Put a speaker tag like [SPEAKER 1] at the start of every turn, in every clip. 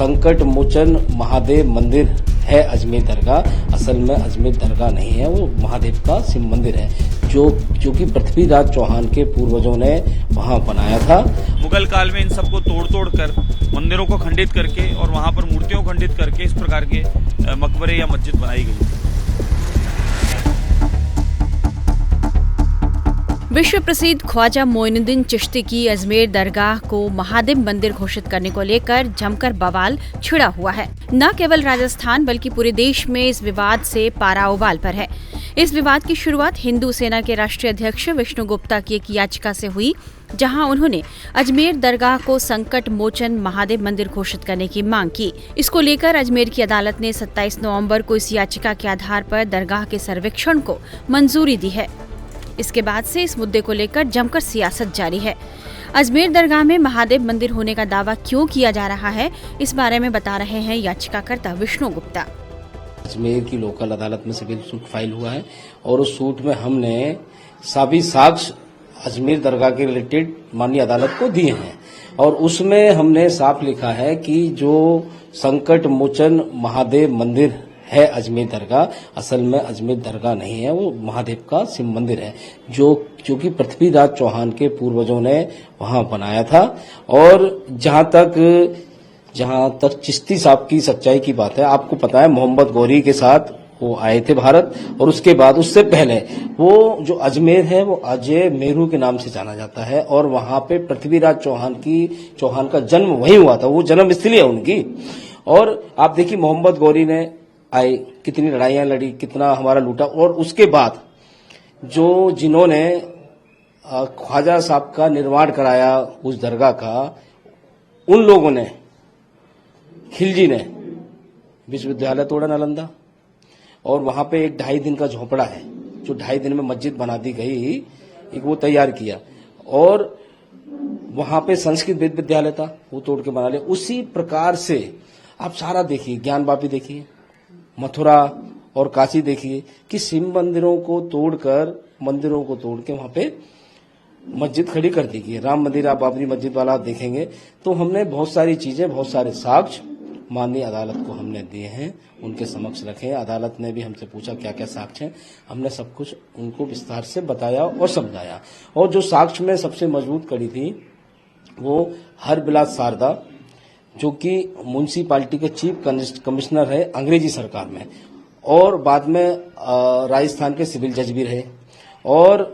[SPEAKER 1] संकट मोचन महादेव मंदिर है अजमेर दरगाह। असल में अजमेर दरगाह नहीं है, वो महादेव का शिव मंदिर है जो कि पृथ्वीराज चौहान के पूर्वजों ने वहां बनाया था।
[SPEAKER 2] मुगल काल में इन सबको तोड़ कर मंदिरों को खंडित करके और वहां पर मूर्तियों को खंडित करके इस प्रकार के मकबरे या मस्जिद बनाई गई थी।
[SPEAKER 3] विश्व प्रसिद्ध ख्वाजा मोइनुद्दीन चिश्ती की अजमेर दरगाह को महादेव मंदिर घोषित करने को लेकर जमकर बवाल छिड़ा हुआ है। न केवल राजस्थान बल्कि पूरे देश में इस विवाद से पारा उबाल पर है। इस विवाद की शुरुआत हिंदू सेना के राष्ट्रीय अध्यक्ष विष्णु गुप्ता की एक याचिका से हुई, जहां उन्होंने अजमेर दरगाह को संकट मोचन महादेव मंदिर घोषित करने की मांग की। इसको लेकर अजमेर की अदालत ने 27 नवंबर को इस याचिका के आधार पर दरगाह के सर्वेक्षण को मंजूरी दी है। इसके बाद से इस मुद्दे को लेकर जमकर सियासत जारी है। अजमेर दरगाह में महादेव मंदिर होने का दावा क्यों किया जा रहा है, इस बारे में बता रहे हैं याचिकाकर्ता विष्णु गुप्ता।
[SPEAKER 1] अजमेर की लोकल अदालत में सिविल सूट फाइल हुआ है और उस सूट में हमने सभी साक्ष्य अजमेर दरगाह के रिलेटेड माननीय अदालत को दिए हैं और उसमें हमने साफ लिखा है कि जो संकट मोचन महादेव मंदिर है अजमेर दरगाह, असल में अजमेर दरगाह नहीं है, वो महादेव का शिव मंदिर है जो कि पृथ्वीराज चौहान के पूर्वजों ने वहां बनाया था। और जहां तक चिश्ती साहब की सच्चाई की बात है, आपको पता है मोहम्मद गौरी के साथ वो आए थे भारत और उसके बाद उससे पहले वो जो अजमेर है वो अजय मेरू के नाम से जाना जाता है और वहां पे पृथ्वीराज चौहान का जन्म वहीं हुआ था, वो जन्म स्थली है उनकी। और आप देखिए मोहम्मद गौरी ने आए, कितनी लड़ाइयां लड़ी, कितना हमारा लूटा और उसके बाद जिन्होंने ख्वाजा साहब का निर्माण कराया उस दरगाह का, उन लोगों ने, खिलजी ने विश्वविद्यालय तोड़ा नालंदा और वहां पे एक 2.5 दिन का झोपड़ा है जो 2.5 दिन में मस्जिद बना दी गई, एक वो तैयार किया और वहां पे संस्कृत विद्यालय था वो तोड़ के बना लिया। उसी प्रकार से आप सारा देखिए, ज्ञान वापी देखिए, मथुरा और काशी देखिए कि शिव मंदिरों को तोड़ के वहां पे मस्जिद खड़ी कर दी गई। राम मंदिर आप बाबरी मस्जिद वाला आप देखेंगे तो हमने बहुत सारी चीजें, बहुत सारे साक्ष्य माननीय अदालत को हमने दिए हैं, उनके समक्ष रखे। अदालत ने भी हमसे पूछा क्या क्या साक्ष्य हैं, हमने सब कुछ उनको विस्तार से बताया और समझाया। और जो साक्ष्य में सबसे मजबूत कड़ी थी वो हरबिलास शारदा, जो कि म्युनिसिपैलिटी के चीफ कमिश्नर है अंग्रेजी सरकार में और बाद में राजस्थान के सिविल जज भी रहे और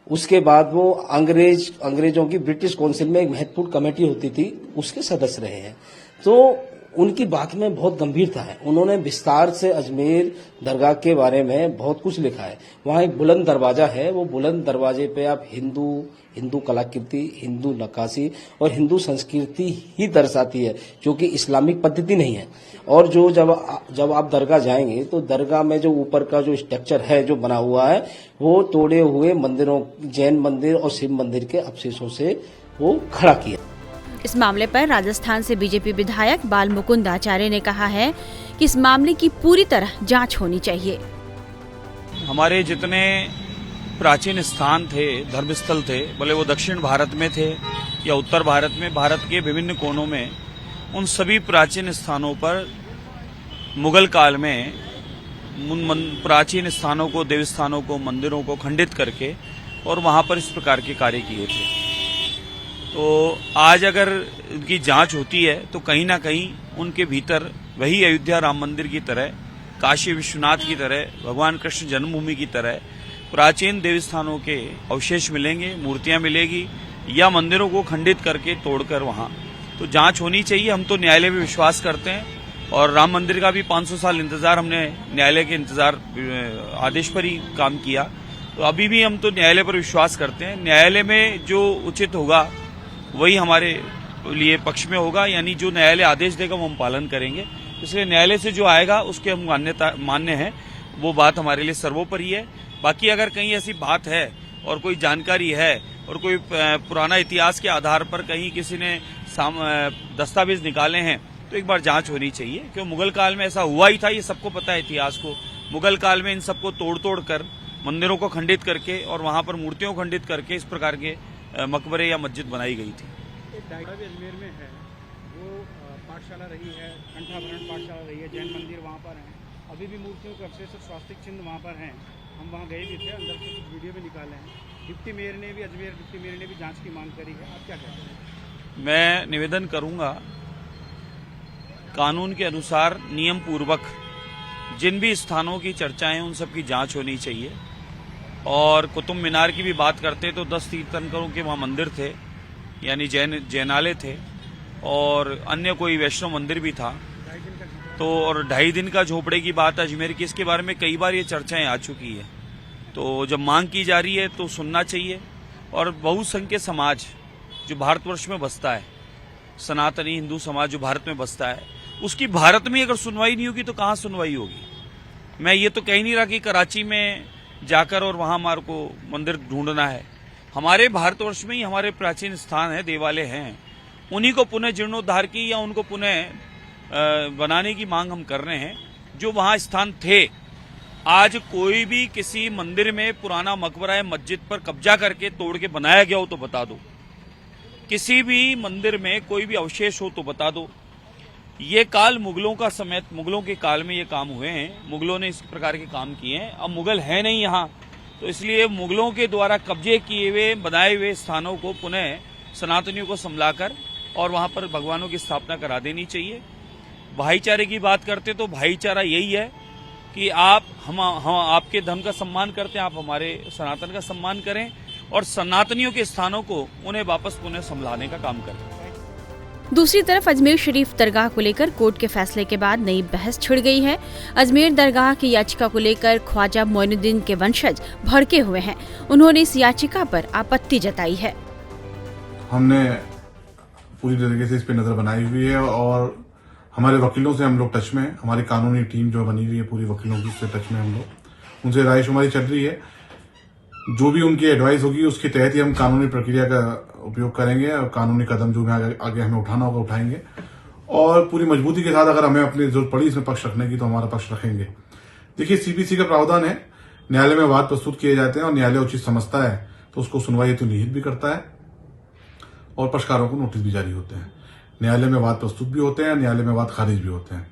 [SPEAKER 1] उसके बाद वो अंग्रेजों की ब्रिटिश काउंसिल में एक महत्वपूर्ण कमेटी होती थी, उसके सदस्य रहे हैं। तो उनकी बात में बहुत गंभीरता है, उन्होंने विस्तार से अजमेर दरगाह के बारे में बहुत कुछ लिखा है। वहां एक बुलंद दरवाजा है, वो बुलंद दरवाजे पे आप हिंदू कलाकृति, हिंदू नक्काशी और हिंदू संस्कृति ही दर्शाती है, जो कि इस्लामिक पद्धति नहीं है। और जब आप दरगाह जाएंगे तो दरगाह में जो ऊपर का जो स्ट्रक्चर है जो बना हुआ है वो तोड़े हुए मंदिरों, जैन मंदिर और शिव मंदिर के अवशेषों से वो खड़ा किया।
[SPEAKER 3] इस मामले पर राजस्थान से बीजेपी विधायक बाल मुकुंद आचार्य ने कहा है कि इस मामले की पूरी तरह जांच होनी चाहिए।
[SPEAKER 2] हमारे जितने प्राचीन स्थान थे, धर्मस्थल थे, भले वो दक्षिण भारत में थे या उत्तर भारत में, भारत के विभिन्न कोनों में, उन सभी प्राचीन स्थानों पर मुगल काल में उन प्राचीन स्थानों को, देवस्थानों को, मंदिरों को खंडित करके और वहां पर इस प्रकार के कार्य किए थे। तो आज अगर उनकी जांच होती है तो कहीं ना कहीं उनके भीतर वही अयोध्या राम मंदिर की तरह, काशी विश्वनाथ की तरह, भगवान कृष्ण जन्मभूमि की तरह प्राचीन देवस्थानों के अवशेष मिलेंगे, मूर्तियां मिलेगी या मंदिरों को खंडित करके तोड़कर वहां। तो जांच होनी चाहिए। हम तो न्यायालय में विश्वास करते हैं और राम मंदिर का भी 500 साल इंतजार हमने न्यायालय के आदेश पर ही काम किया। तो अभी भी हम तो न्यायालय पर विश्वास करते हैं। न्यायालय में जो उचित होगा वही हमारे लिए पक्ष में होगा, यानी जो न्यायालय आदेश देगा वो हम पालन करेंगे। इसलिए न्यायालय से जो आएगा उसके हम मान्य हैं, वो बात हमारे लिए सर्वोपरि है। बाकी अगर कहीं ऐसी बात है और कोई जानकारी है और कोई पुराना इतिहास के आधार पर कहीं किसी ने दस्तावेज निकाले हैं तो एक बार जांच होनी चाहिए, क्योंकि मुगल काल में ऐसा हुआ ही था, ये सबको पता है इतिहास को। मुगल काल में इन सबको तोड़ कर मंदिरों को खंडित करके और वहां पर मूर्तियों को खंडित करके इस प्रकार के मकबरे या मस्जिद बनाई गई थी।
[SPEAKER 4] एक डायरा भी अजमेर में है, वो पाठशाला रही है, कंठाभरण पाठशाला रही है, जैन मंदिर वहाँ पर हैं, अभी भी मूर्तियों के अवशेष और स्वास्तिक चिन्ह वहाँ पर हैं। हम वहाँ गए भी थे, अंदर से कुछ वीडियो भी निकाले हैं। डिप्टी मेयर ने भी, अजमेर डिप्टी मेयर ने भी जांच की मांग करी है। आप क्या कहते हैं?
[SPEAKER 2] मैं निवेदन करूंगा, कानून के अनुसार नियम पूर्वक जिन भी स्थानों की चर्चाएं उन सब की जांच होनी चाहिए। और कुतुब मीनार की भी बात करते तो 10 तीर्थंकरों के वहाँ मंदिर थे, यानी जैनालय थे, और अन्य कोई वैष्णव मंदिर भी था। तो और 2.5 दिन का झोपड़े की बात अजमेर की, इसके बारे में कई बार ये चर्चाएं आ चुकी है। तो जब मांग की जा रही है तो सुनना चाहिए। और बहुसंख्यक समाज जो भारतवर्ष में बसता है, सनातनी हिंदू समाज जो भारत में बसता है, उसकी भारत में अगर सुनवाई नहीं होगी तो कहाँ सुनवाई होगी। मैं ये तो कह ही नहीं रहा कि कराची में जाकर और वहां हमारे को मंदिर ढूंढना है। हमारे भारतवर्ष में ही हमारे प्राचीन स्थान है, देवालय हैं, उन्हीं को पुनः जीर्णोद्धार की या उनको पुनः बनाने की मांग हम कर रहे हैं। जो वहां स्थान थे, आज कोई भी किसी मंदिर में पुराना मकबरा या मस्जिद पर कब्जा करके तोड़ के बनाया गया हो तो बता दो। किसी भी मंदिर में कोई भी अवशेष हो तो बता दो। ये काल मुगलों का समय, मुगलों के काल में ये काम हुए हैं, मुगलों ने इस प्रकार के काम किए हैं। अब मुगल है नहीं यहाँ, तो इसलिए मुगलों के द्वारा कब्जे किए हुए बनाए हुए स्थानों को पुनः सनातनियों को संभलाकर और वहां पर भगवानों की स्थापना करा देनी चाहिए। भाईचारे की बात करते तो भाईचारा यही है कि हम आपके धर्म का सम्मान करते हैं, आप हमारे सनातन का सम्मान करें और सनातनियों के स्थानों को उन्हें वापस पुनः संभलाने का काम करें।
[SPEAKER 3] दूसरी तरफ अजमेर शरीफ दरगाह को लेकर कोर्ट के फैसले के बाद नई बहस छिड़ गई है। अजमेर दरगाह की याचिका को लेकर ख्वाजा मोइनुद्दीन के वंशज भड़के हुए हैं। उन्होंने इस याचिका पर आपत्ति जताई है।
[SPEAKER 5] हमने पूरी तरीके से इस पे नजर बनाई हुई है और हमारे वकीलों से हम लोग टच में हैं। हमारी कानूनी टीम जो बनी हुई है पूरी वकीलों की, उससे टच में हम लोग, उनसे रायशुमारी चल रही है। जो भी उनकी एडवाइस होगी उसके तहत ही हम कानूनी प्रक्रिया का उपयोग करेंगे और कानूनी कदम जो भी आगे हमें उठाना होगा उठाएंगे। और पूरी मजबूती के साथ अगर हमें अपनी जरूरत पड़ी इसमें पक्ष रखने की तो हमारा पक्ष रखेंगे। देखिए, सीपीसी का प्रावधान है, न्यायालय में वाद प्रस्तुत किए जाते हैं और न्यायालय उचित समझता है तो उसको सुनवाई हेतु निहित भी करता है और पक्षकारों को नोटिस भी जारी होते हैं। न्यायालय में वाद प्रस्तुत भी होते हैं, न्यायालय में वाद खारिज भी होते हैं।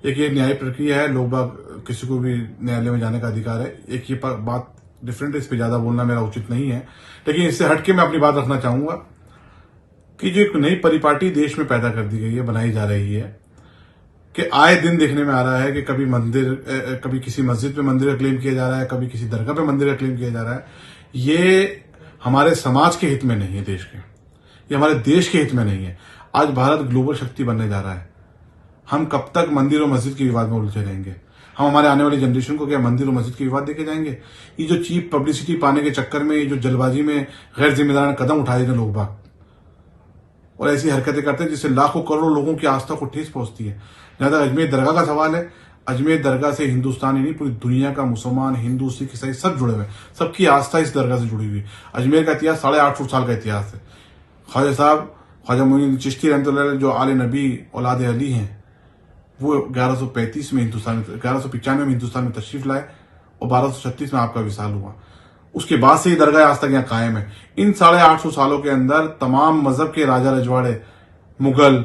[SPEAKER 5] एक ये न्यायिक प्रक्रिया है, लोग बाग किसी को भी न्यायालय में जाने का अधिकार है। एक ये बात डिफरेंट है, इस पे ज्यादा बोलना मेरा उचित नहीं है, लेकिन इससे हटके मैं अपनी बात रखना चाहूंगा कि जो एक नई परिपाटी देश में पैदा कर दी गई है, बनाई जा रही है, कि आए दिन देखने में आ रहा है कि कभी किसी मस्जिद पे मंदिर का क्लेम किया जा रहा है, कभी किसी दरगाह पे मंदिर का क्लेम किया जा रहा है। ये हमारे समाज के हित में नहीं है, देश के, ये हमारे देश के हित में नहीं है। आज भारत ग्लोबल शक्ति बनने जा रहा है। हम कब तक मंदिर और मस्जिद के विवाद में उलझे रहेंगे? हम हमारे आने वाली जनरेशन को क्या मंदिर और मस्जिद के विवाद देके जाएंगे? ये जो चीप पब्लिसिटी पाने के चक्कर में, ये जो जल्दबाजी में गैर जिम्मेदाराना कदम उठा रहे हैं लोग बाग और ऐसी हरकतें करते हैं जिससे लाखों करोड़ों लोगों की आस्था को ठेस पहुंचती है। जहां तक अजमेर दरगाह का सवाल है, अजमेर दरगाह से हिंदुस्तान ही नहीं पूरी दुनिया का मुसलमान, हिंदू, सिख, ईसाई सब जुड़े हुए हैं। सबकी आस्था इस दरगाह से जुड़ी हुई है। अजमेर का इतिहास 850 साल का इतिहास है। ख्वाजा साहब, ख्वाजा मोइनुद्दीन चिश्ती रहमतुल्लाह अलैह जो आले नबी औलाद अली हैं, वो 1135 में 1195 में हिंदुस्तान में तशरीफ लाए और 1236 में आपका विसाल हुआ। उसके बाद से ये दरगाह आज तक यहाँ कायम है। इन 850 सालों के अंदर तमाम मजहब के राजा रजवाड़े, मुगल,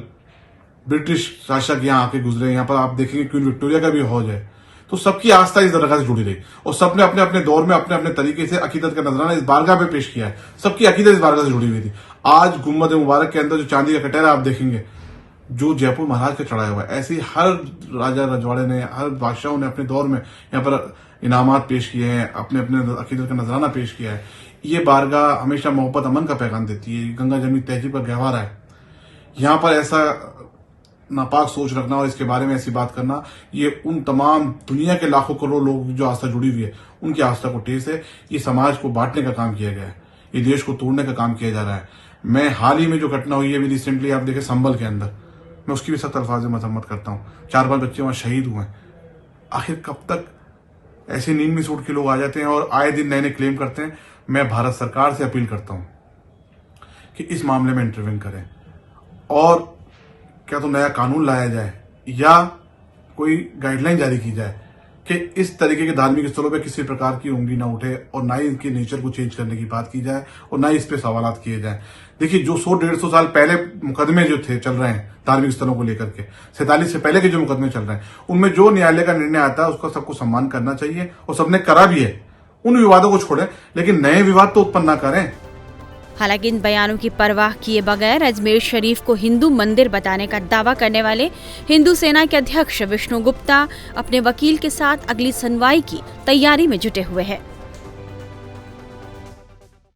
[SPEAKER 5] ब्रिटिश शासक यहाँ आके गुजरे। यहाँ पर आप देखेंगे क्वीन विक्टोरिया का भी हौज है। तो सबकी आस्था इस दरगाह से जुड़ी रही और सबने अपने अपने दौर में अपने अपने तरीके से अकीदत का नजराना इस बारगाह पे पेश किया है। सबकी अकीदत इस बारगाह से जुड़ी हुई थी। आज गुम्बद मुबारक के अंदर जो चांदी का कटहरा आप देखेंगे जो जयपुर महाराज का चढ़ाया हुआ है, ऐसे ही हर राजा रजवाड़े ने, हर बादशाहों ने अपने दौर में यहाँ पर इनामात पेश किए हैं, अपने अपने अकीदत का नजराना पेश किया है। ये बारगाह हमेशा मोहब्बत अमन का पैगाम देती है। गंगा जमनी तहजीब का गहवारा है। यहाँ पर ऐसा नापाक सोच रखना और इसके बारे में ऐसी बात करना, ये उन तमाम दुनिया के लाखों करोड़ लोग जो आस्था जुड़ी हुई है उनकी आस्था को ठेस है। ये समाज को बांटने का काम किया गया है, ये देश को तोड़ने का काम किया जा रहा है। मैं हाल ही में जो घटना हुई है अभी रिसेंटली आप देखें संभल के अंदर, मैं उसकी भी सख्त अल्फाज में मजम्मत करता हूँ। 4-5 बच्चे वहां शहीद हुए। आखिर कब तक ऐसे नींद में सूट के लोग आ जाते हैं और आए दिन नए नए क्लेम करते हैं? मैं भारत सरकार से अपील करता हूं कि इस मामले में इंटरवेन करें और क्या तो नया कानून लाया जाए या कोई गाइडलाइन जारी की जाए कि इस तरीके के धार्मिक स्थलों पे किसी प्रकार की उंगली ना उठे और ना ही इनके नेचर को चेंज करने की बात की जाए और ना ही इस पे सवालात किए जाए। देखिए, जो 100-150 साल पहले मुकदमे जो थे चल रहे हैं धार्मिक स्थलों को लेकर के, 47 से पहले के जो मुकदमे चल रहे हैं, उनमें जो न्यायालय का निर्णय आता है उसका सबको सम्मान करना चाहिए और सबने करा भी है। उन विवादों को छोड़ें, लेकिन नए विवाद तो उत्पन्न ना करें।
[SPEAKER 3] हालांकि इन बयानों की परवाह किए बगैर अजमेर शरीफ को हिंदू मंदिर बताने का दावा करने वाले हिंदू सेना के अध्यक्ष विष्णु गुप्ता अपने वकील के साथ अगली सुनवाई की तैयारी में जुटे हुए हैं।